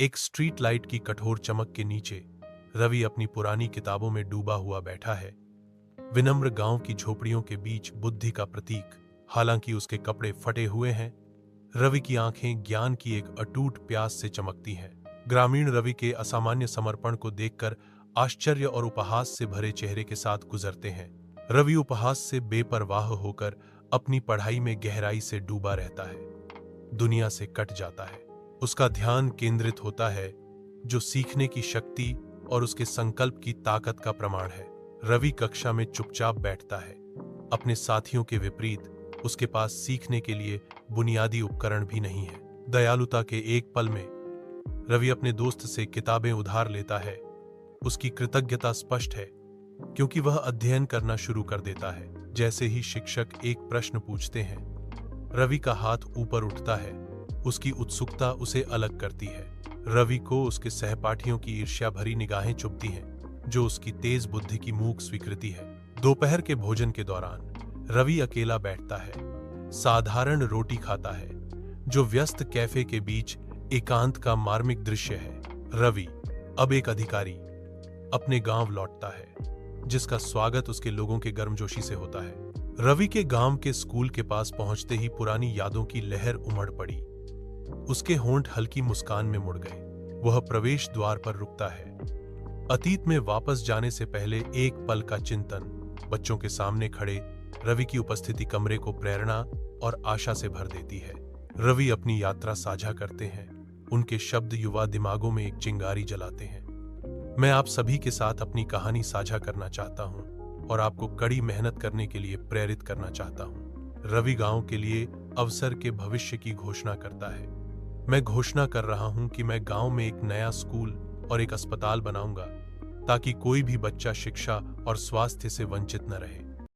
एक street light की कठोर चमक के नीचे रवि अपनी पुरानी किताबों में डूबा हुआ बैठा है। विनम्र गांव की झोपड़ियों के बीच बुद्धि का प्रतीक। हालांकि उसके कपड़े फटे हुए हैं, रवि की आंखें ज्ञान की एक अटूट प्यास से चमकती हैं। ग्रामीण रवि के असामान्य समर्पण को देखकर आश्चर्य और उपहास से भरे चेहरे के साथ गुजरते हैं। रवि उपहास से बेपरवाह होकर अपनी पढ़ाई में गहराई से डूबा रहता है, दुनिया से कट जाता है। उसका ध्यान केंद्रित होता है, जो सीखने की शक्ति और उसके संकल्प की ताकत का प्रमाण है। रवि कक्षा में चुपचाप बैठता है। अपने साथियों के विपरीत उसके पास सीखने के लिए बुनियादी उपकरण भी नहीं है। दयालुता के एक पल में रवि अपने दोस्त से किताबें उधार लेता है। उसकी कृतज्ञता स्पष्ट है, क्योंकि वह अध्ययन करना शुरू कर देता है। जैसे ही शिक्षक एक प्रश्न पूछते हैं, रवि का हाथ ऊपर उठता है। उसकी उत्सुकता उसे अलग करती है। रवि को उसके सहपाठियों की ईर्ष्या भरी निगाहें चुभती हैं, जो उसकी तेज बुद्धि की मूक स्वीकृति है। दोपहर के भोजन के दौरान रवि अकेला बैठता है, साधारण रोटी खाता है, जो व्यस्त कैफे के बीच एकांत का मार्मिक दृश्य है। रवि, अब एक अधिकारी, अपने गांव लौटता है, जिसका स्वागत उसके लोगों के गर्मजोशी से होता है। रवि के गांव के स्कूल के पास पहुंचते ही पुरानी यादों की लहर उमड़ पड़ी। उसके होंठ हल्की मुस्कान में मुड़ गए। वह प्रवेश द्वार पर रुकता है। अतीत में वापस जाने से पहले एक पल का चिंतन। बच्चों के सामने खड़े रवि की उपस्थिति कमरे को प्रेरणा और आशा से भर देती है। रवि अपनी यात्रा साझा करते हैं। उनके शब्द युवा दिमागों में एक चिंगारी जलाते हैं। मैं आप सभी के साथ अपनी कहानी साझा करना चाहता हूं और आपको कड़ी मेहनत करने के लिए प्रेरित करना चाहता हूं। रवि गांव के लिए अवसर के भविष्य की घोषणा करता है। मैं घोषणा कर रहा हूं कि मैं गांव में एक नया स्कूल और एक अस्पताल बनाऊंगा, ताकि कोई भी बच्चा शिक्षा और स्वास्थ्य से वंचित न रहे।